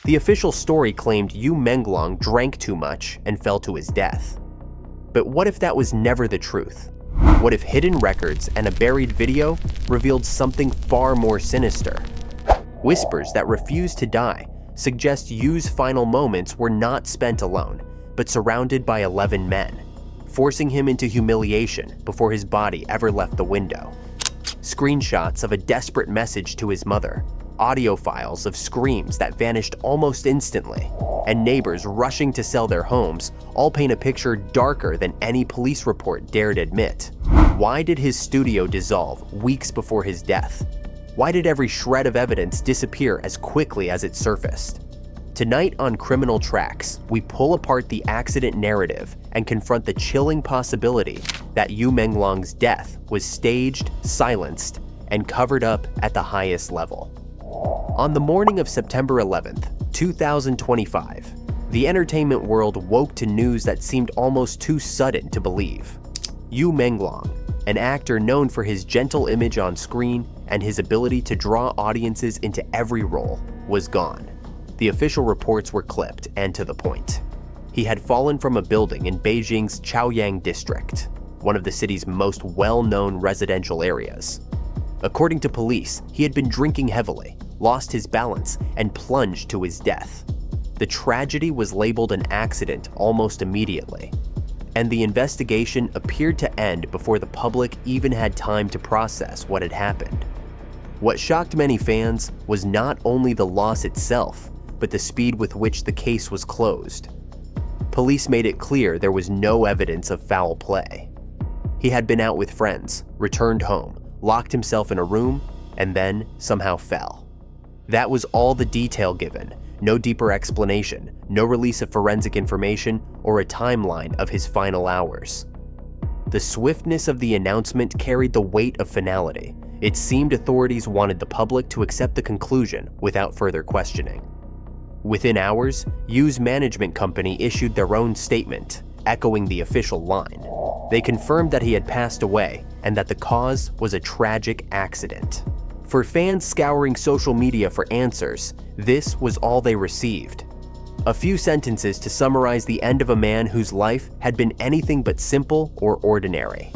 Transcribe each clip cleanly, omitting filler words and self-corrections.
The official story claimed Menglong drank too much and fell to his death. But what if that was never the truth? What if hidden records and a buried video revealed something far more sinister? Whispers that refuse to die suggest Yu's final moments were not spent alone, but surrounded by 11 men, forcing him into humiliation before his body ever left the window. Screenshots of a desperate message to his mother, audio files of screams that vanished almost instantly, and neighbors rushing to sell their homes all paint a picture darker than any police report dared admit. Why did his studio dissolve weeks before his death? Why did every shred of evidence disappear as quickly as it surfaced? Tonight on Criminal Tracks, we pull apart the accident narrative and confront the chilling possibility that Menglong's death was staged, silenced, and covered up at the highest level. On the morning of September 11th, 2025, the entertainment world woke to news that seemed almost too sudden to believe. Menglong, an actor known for his gentle image on screen and his ability to draw audiences into every role, was gone. The official reports were clipped and to the point. He had fallen from a building in Beijing's Chaoyang district, one of the city's most well-known residential areas. According to police, he had been drinking heavily, lost his balance, and plunged to his death. The tragedy was labeled an accident almost immediately, and the investigation appeared to end before the public even had time to process what had happened. What shocked many fans was not only the loss itself, but the speed with which the case was closed. Police made it clear there was no evidence of foul play. He had been out with friends, returned home, locked himself in a room, and then somehow fell. That was all the detail given, no deeper explanation, no release of forensic information, or a timeline of his final hours. The swiftness of the announcement carried the weight of finality. It seemed authorities wanted the public to accept the conclusion without further questioning. Within hours, Yu's management company issued their own statement, echoing the official line. They confirmed that he had passed away and that the cause was a tragic accident. For fans scouring social media for answers, this was all they received. A few sentences to summarize the end of a man whose life had been anything but simple or ordinary.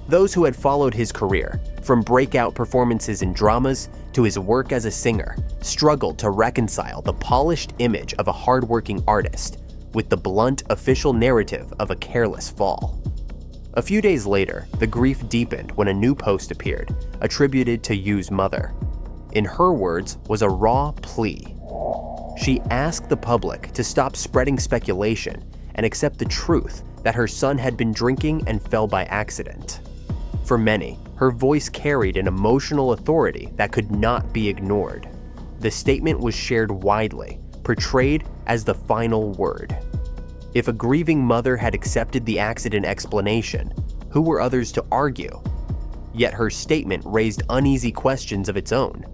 Those who had followed his career, from breakout performances in dramas to his work as a singer, struggled to reconcile the polished image of a hardworking artist with the blunt official narrative of a careless fall. A few days later, the grief deepened when a new post appeared, attributed to Yu's mother. In her words was a raw plea. She asked the public to stop spreading speculation and accept the truth that her son had been drinking and fell by accident. For many, her voice carried an emotional authority that could not be ignored. The statement was shared widely, portrayed as the final word. If a grieving mother had accepted the accident explanation, who were others to argue? Yet her statement raised uneasy questions of its own.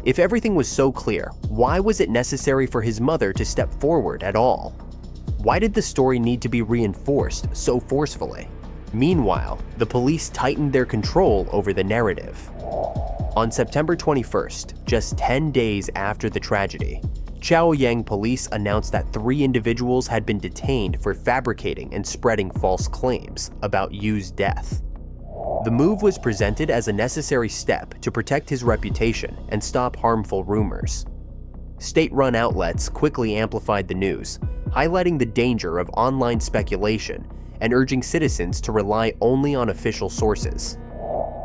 If everything was so clear, why was it necessary for his mother to step forward at all? Why did the story need to be reinforced so forcefully? Meanwhile, the police tightened their control over the narrative. On September 21st, just 10 days after the tragedy, Chaoyang police announced that 3 individuals had been detained for fabricating and spreading false claims about Yu's death. The move was presented as a necessary step to protect his reputation and stop harmful rumors. State-run outlets quickly amplified the news, highlighting the danger of online speculation and urging citizens to rely only on official sources.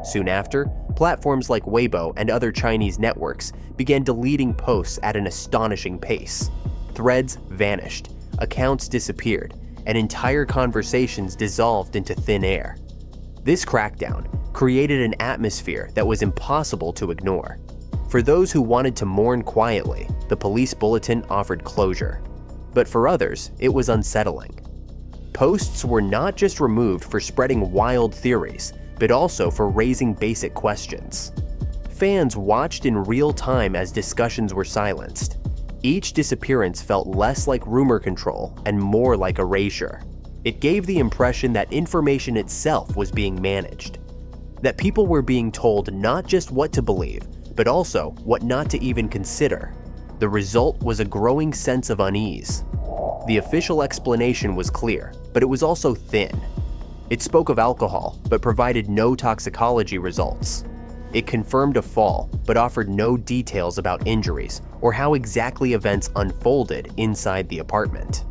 Soon after, platforms like Weibo and other Chinese networks began deleting posts at an astonishing pace. Threads vanished, accounts disappeared, and entire conversations dissolved into thin air. This crackdown created an atmosphere that was impossible to ignore. For those who wanted to mourn quietly, the police bulletin offered closure. But for others, it was unsettling. Posts were not just removed for spreading wild theories, but also for raising basic questions. Fans watched in real time as discussions were silenced. Each disappearance felt less like rumor control and more like erasure. It gave the impression that information itself was being managed, that people were being told not just what to believe, but also what not to even consider. The The result was a growing sense of unease. The official explanation was clear, but it was also thin. It spoke of alcohol, but provided no toxicology results. It confirmed a fall, but offered no details about injuries or how exactly events unfolded inside the apartment.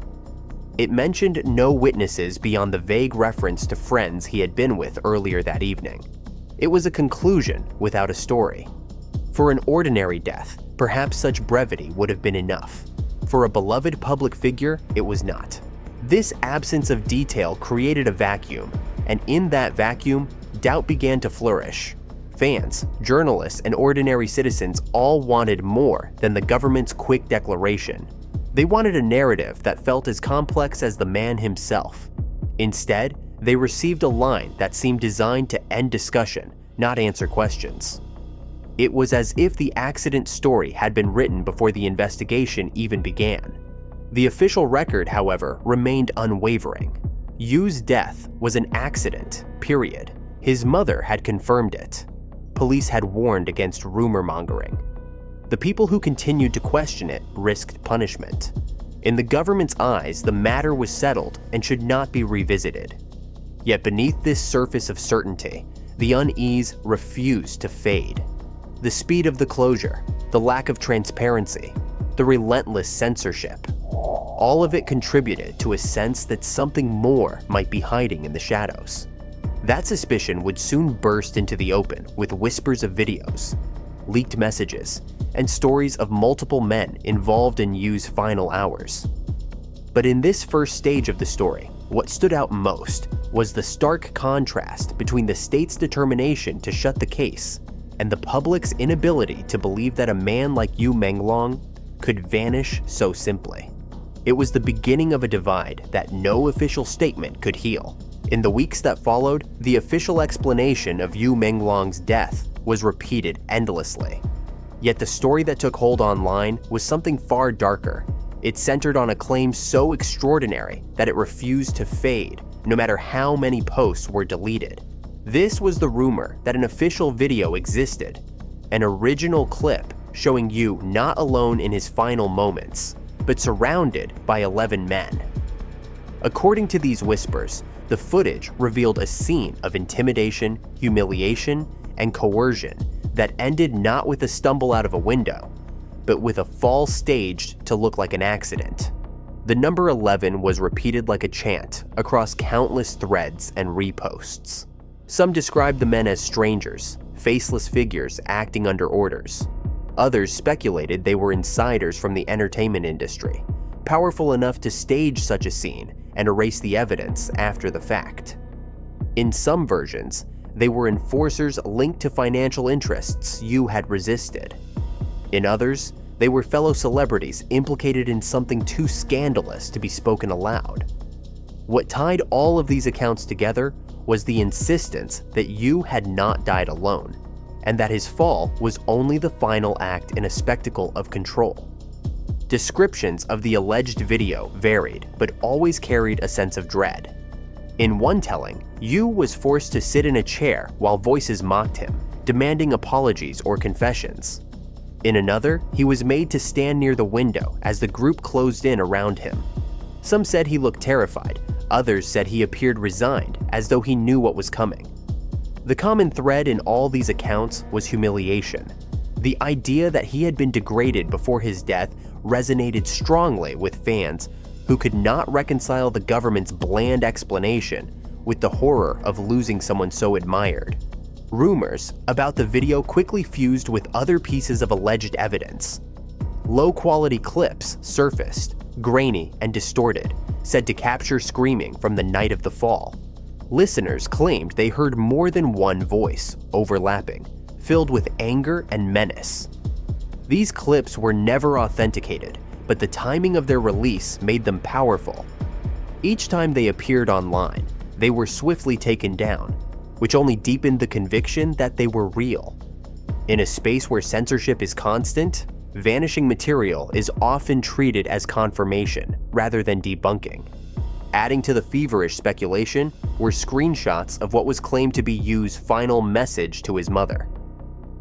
It mentioned no witnesses beyond the vague reference to friends he had been with earlier that evening. It was a conclusion without a story. For an ordinary death, perhaps such brevity would have been enough. For a beloved public figure, it was not. This absence of detail created a vacuum, and in that vacuum, doubt began to flourish. Fans, journalists, and ordinary citizens all wanted more than the government's quick declaration. They wanted a narrative that felt as complex as the man himself. Instead, they received a line that seemed designed to end discussion, not answer questions. It was as if the accident story had been written before the investigation even began. The official record, however, remained unwavering. Yu's death was an accident, period. His mother had confirmed it. Police had warned against rumor-mongering. The people who continued to question it risked punishment. In the government's eyes, the matter was settled and should not be revisited. Yet beneath this surface of certainty, the unease refused to fade. The speed of the closure, the lack of transparency, the relentless censorship, all of it contributed to a sense that something more might be hiding in the shadows. That suspicion would soon burst into the open with whispers of videos, leaked messages, and stories of multiple men involved in Yu's final hours. But in this first stage of the story, what stood out most was the stark contrast between the state's determination to shut the case and the public's inability to believe that a man like Yu Menglong could vanish so simply. It was the beginning of a divide that no official statement could heal. In the weeks that followed, the official explanation of Yu Menglong's death was repeated endlessly. Yet the story that took hold online was something far darker. It centered on a claim so extraordinary that it refused to fade, no matter how many posts were deleted. This was the rumor that an official video existed, an original clip showing Yu not alone in his final moments, but surrounded by 11 men. According to these whispers, the footage revealed a scene of intimidation, humiliation, and coercion that ended not with a stumble out of a window, but with a fall staged to look like an accident. The number 11 was repeated like a chant across countless threads and reposts. Some described the men as strangers, faceless figures acting under orders. Others speculated they were insiders from the entertainment industry, powerful enough to stage such a scene and erase the evidence after the fact. In some versions, they were enforcers linked to financial interests Yu had resisted. In others, they were fellow celebrities implicated in something too scandalous to be spoken aloud. What tied all of these accounts together was the insistence that Yu had not died alone, and that his fall was only the final act in a spectacle of control. Descriptions of the alleged video varied, but always carried a sense of dread. In one telling, Yu was forced to sit in a chair while voices mocked him, demanding apologies or confessions. In another, he was made to stand near the window as the group closed in around him. Some said he looked terrified, others said he appeared resigned, as though he knew what was coming. The common thread in all these accounts was humiliation. The idea that he had been degraded before his death resonated strongly with fans who could not reconcile the government's bland explanation with the horror of losing someone so admired. Rumors about the video quickly fused with other pieces of alleged evidence. Low-quality clips surfaced, grainy and distorted, said to capture screaming from the night of the fall. Listeners claimed they heard more than one voice, overlapping, filled with anger and menace. These clips were never authenticated, but the timing of their release made them powerful. Each time they appeared online, they were swiftly taken down, which only deepened the conviction that they were real. In a space where censorship is constant, vanishing material is often treated as confirmation rather than debunking. Adding to the feverish speculation were screenshots of what was claimed to be Yu's final message to his mother.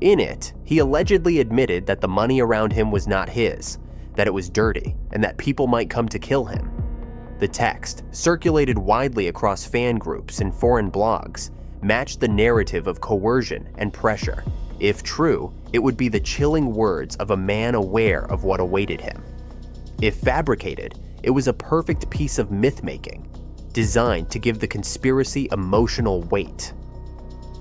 In it, he allegedly admitted that the money around him was not his, that it was dirty, and that people might come to kill him. The text, circulated widely across fan groups and foreign blogs, matched the narrative of coercion and pressure. If true, it would be the chilling words of a man aware of what awaited him. If fabricated, it was a perfect piece of myth-making, designed to give the conspiracy emotional weight.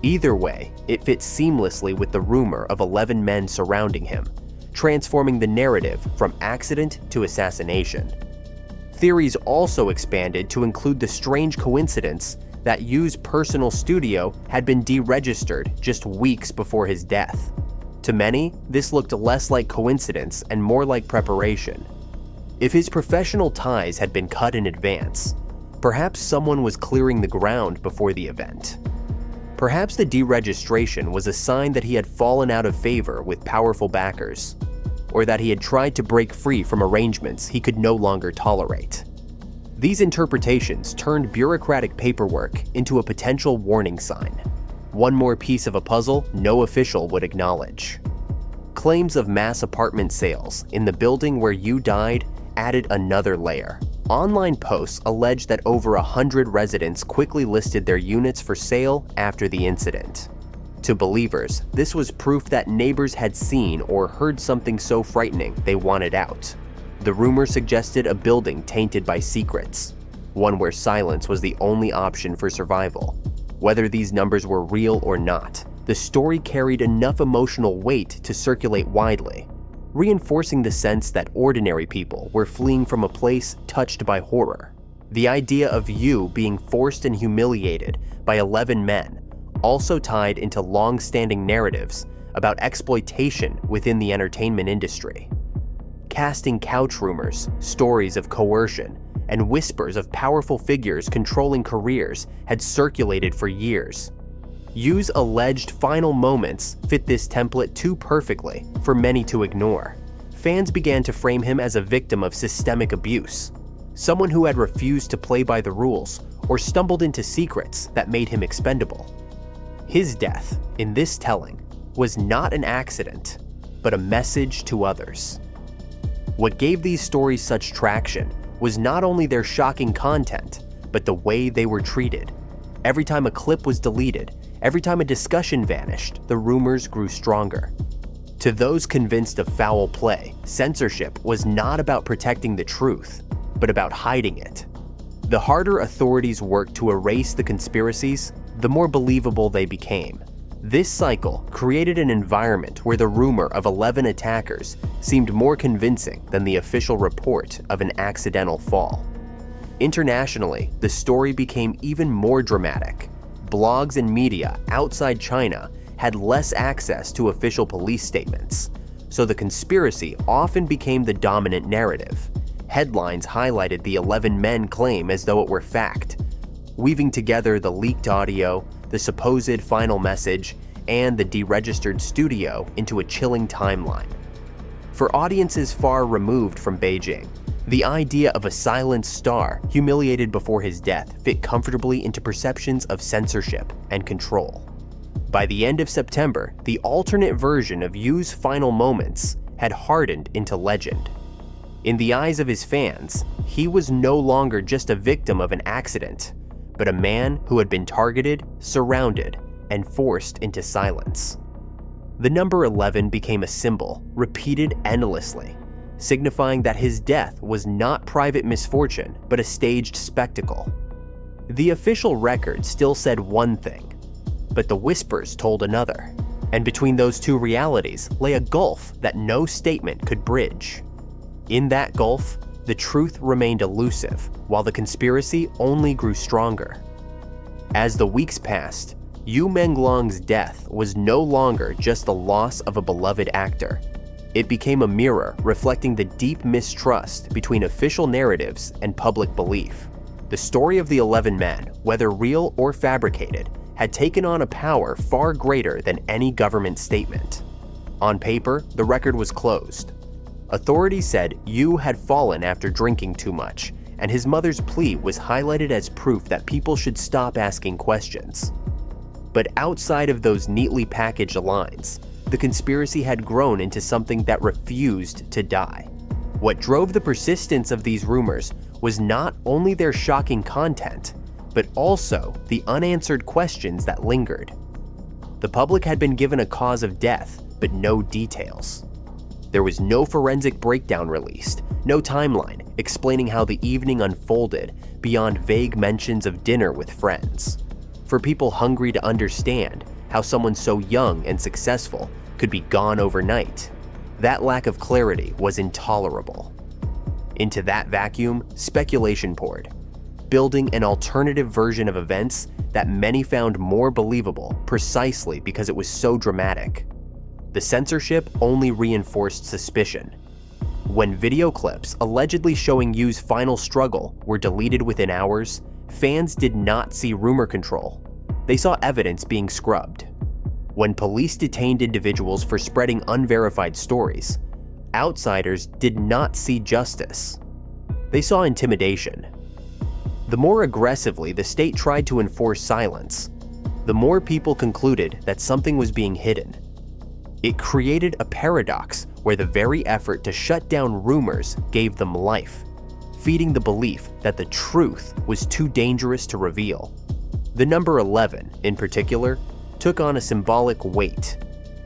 Either way, it fits seamlessly with the rumor of 11 men surrounding him, transforming the narrative from accident to assassination. Theories also expanded to include the strange coincidence that Yu's personal studio had been deregistered just weeks before his death. To many, this looked less like coincidence and more like preparation. If his professional ties had been cut in advance, perhaps someone was clearing the ground before the event. Perhaps the deregistration was a sign that he had fallen out of favor with powerful backers, or that he had tried to break free from arrangements he could no longer tolerate. These interpretations turned bureaucratic paperwork into a potential warning sign, one more piece of a puzzle no official would acknowledge. Claims of mass apartment sales in the building where Yu died added another layer. Online posts alleged that over 100 residents quickly listed their units for sale after the incident. To believers, this was proof that neighbors had seen or heard something so frightening they wanted out. The rumor suggested a building tainted by secrets, one where silence was the only option for survival. Whether these numbers were real or not, the story carried enough emotional weight to circulate widely, reinforcing the sense that ordinary people were fleeing from a place touched by horror. The idea of Yu being forced and humiliated by 11 men also tied into long-standing narratives about exploitation within the entertainment industry. Casting couch rumors, stories of coercion, and whispers of powerful figures controlling careers had circulated for years. Yu's alleged final moments fit this template too perfectly for many to ignore. Fans began to frame him as a victim of systemic abuse, someone who had refused to play by the rules or stumbled into secrets that made him expendable. His death, in this telling, was not an accident, but a message to others. What gave these stories such traction was not only their shocking content, but the way they were treated. Every time a clip was deleted, every time a discussion vanished, the rumors grew stronger. To those convinced of foul play, censorship was not about protecting the truth, but about hiding it. The harder authorities worked to erase the conspiracies, the more believable they became. This cycle created an environment where the rumor of 11 attackers seemed more convincing than the official report of an accidental fall. Internationally, the story became even more dramatic. Blogs and media outside China had less access to official police statements, so the conspiracy often became the dominant narrative. Headlines highlighted the 11 men claim as though it were fact, weaving together the leaked audio, the supposed final message, and the deregistered studio into a chilling timeline. For audiences far removed from Beijing, the idea of a silent star humiliated before his death fit comfortably into perceptions of censorship and control. By the end of September, the alternate version of Yu's final moments had hardened into legend. In the eyes of his fans, he was no longer just a victim of an accident, but a man who had been targeted, surrounded, and forced into silence. The number 11 became a symbol, repeated endlessly, signifying that his death was not private misfortune, but a staged spectacle. The official record still said one thing, but the whispers told another, and between those two realities lay a gulf that no statement could bridge. In that gulf, the truth remained elusive, while the conspiracy only grew stronger. As the weeks passed, Yu Menglong's death was no longer just the loss of a beloved actor. It became a mirror reflecting the deep mistrust between official narratives and public belief. The story of the 11 men, whether real or fabricated, had taken on a power far greater than any government statement. On paper, the record was closed. Authorities said Yu had fallen after drinking too much, and his mother's plea was highlighted as proof that people should stop asking questions. But outside of those neatly packaged lines, the conspiracy had grown into something that refused to die. What drove the persistence of these rumors was not only their shocking content, but also the unanswered questions that lingered. The public had been given a cause of death, but no details. There was no forensic breakdown released, no timeline explaining how the evening unfolded beyond vague mentions of dinner with friends. For people hungry to understand how someone so young and successful could be gone overnight, that lack of clarity was intolerable. Into that vacuum, speculation poured, building an alternative version of events that many found more believable precisely because it was so dramatic. The censorship only reinforced suspicion. When video clips allegedly showing Yu's final struggle were deleted within hours, fans did not see rumor control. They saw evidence being scrubbed. When police detained individuals for spreading unverified stories, outsiders did not see justice. They saw intimidation. The more aggressively the state tried to enforce silence, the more people concluded that something was being hidden. It created a paradox where the very effort to shut down rumors gave them life, feeding the belief that the truth was too dangerous to reveal. The number 11, in particular, took on a symbolic weight.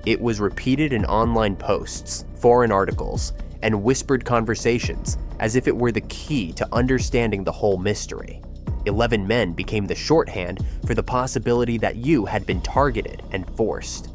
It was repeated in online posts, foreign articles, and whispered conversations as if it were the key to understanding the whole mystery. 11 men became the shorthand for the possibility that Yu had been targeted and forced.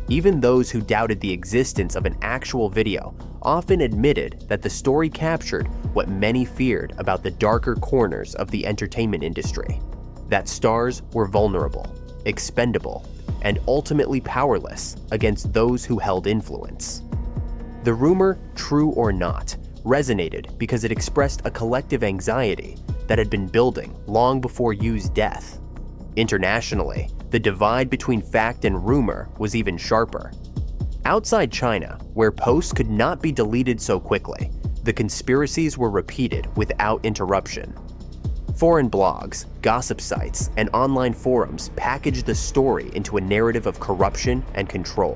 Even those who doubted the existence of an actual video often admitted that the story captured what many feared about the darker corners of the entertainment industry: that stars were vulnerable, expendable, and ultimately powerless against those who held influence. The rumor, true or not, resonated because it expressed a collective anxiety that had been building long before Yu's death. Internationally, the divide between fact and rumor was even sharper. Outside China, where posts could not be deleted so quickly, the conspiracies were repeated without interruption. Foreign blogs, gossip sites, and online forums packaged the story into a narrative of corruption and control,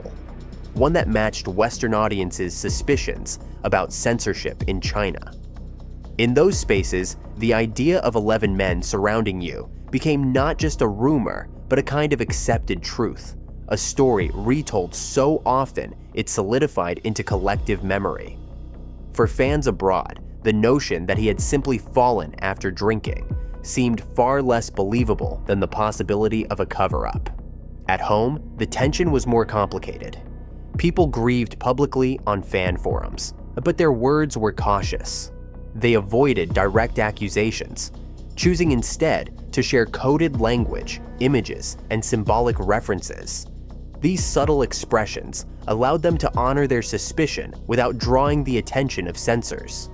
one that matched Western audiences' suspicions about censorship in China. In those spaces, the idea of 11 men surrounding Yu became not just a rumor, but a kind of accepted truth, a story retold so often it solidified into collective memory. For fans abroad, the notion that he had simply fallen after drinking seemed far less believable than the possibility of a cover-up. At home, the tension was more complicated. People grieved publicly on fan forums, but their words were cautious. They avoided direct accusations, choosing instead to share coded language, images, and symbolic references. These subtle expressions allowed them to honor their suspicion without drawing the attention of censors.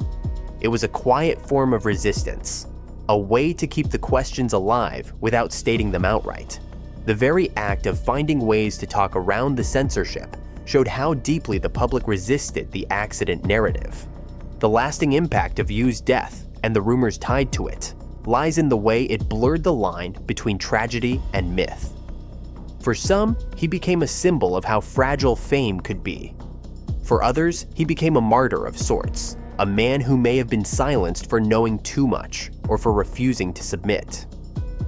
It was a quiet form of resistance, a way to keep the questions alive without stating them outright. The very act of finding ways to talk around the censorship showed how deeply the public resisted the accident narrative. The lasting impact of Yu's death and the rumors tied to it lies in the way it blurred the line between tragedy and myth. For some, he became a symbol of how fragile fame could be. For others, he became a martyr of sorts, a man who may have been silenced for knowing too much or for refusing to submit.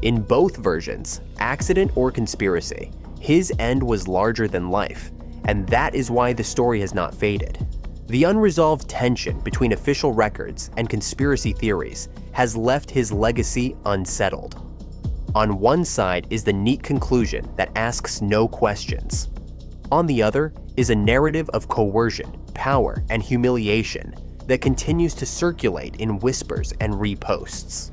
In both versions, accident or conspiracy, his end was larger than life, and that is why the story has not faded. The unresolved tension between official records and conspiracy theories has left his legacy unsettled. On one side is the neat conclusion that asks no questions. On the other is a narrative of coercion, power, and humiliation that continues to circulate in whispers and reposts.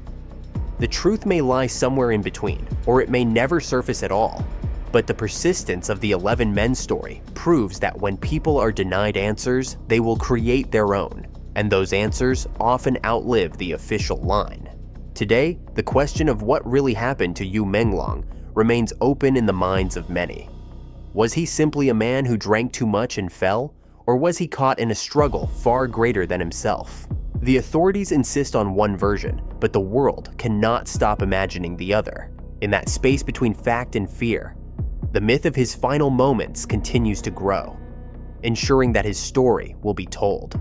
The truth may lie somewhere in between, or it may never surface at all, but the persistence of the 11 men story proves that when people are denied answers, they will create their own, and those answers often outlive the official line. Today, the question of what really happened to Yu Menglong remains open in the minds of many. Was he simply a man who drank too much and fell, or was he caught in a struggle far greater than himself? The authorities insist on one version, but the world cannot stop imagining the other. In that space between fact and fear, the myth of his final moments continues to grow, ensuring that his story will be told,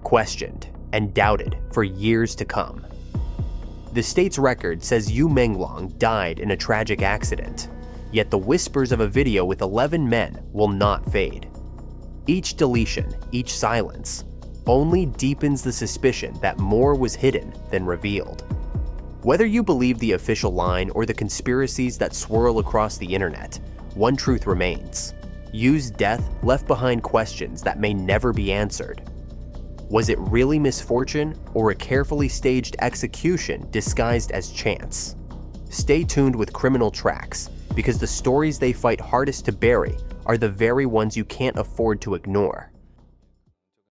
questioned, and doubted for years to come. The state's record says Menglong died in a tragic accident, yet the whispers of a video with 11 men will not fade. Each deletion, each silence, only deepens the suspicion that more was hidden than revealed. Whether you believe the official line or the conspiracies that swirl across the internet, one truth remains. Yu's death left behind questions that may never be answered. Was it really misfortune or a carefully staged execution disguised as chance? Stay tuned with Criminal Tracks, because the stories they fight hardest to bury are the very ones you can't afford to ignore.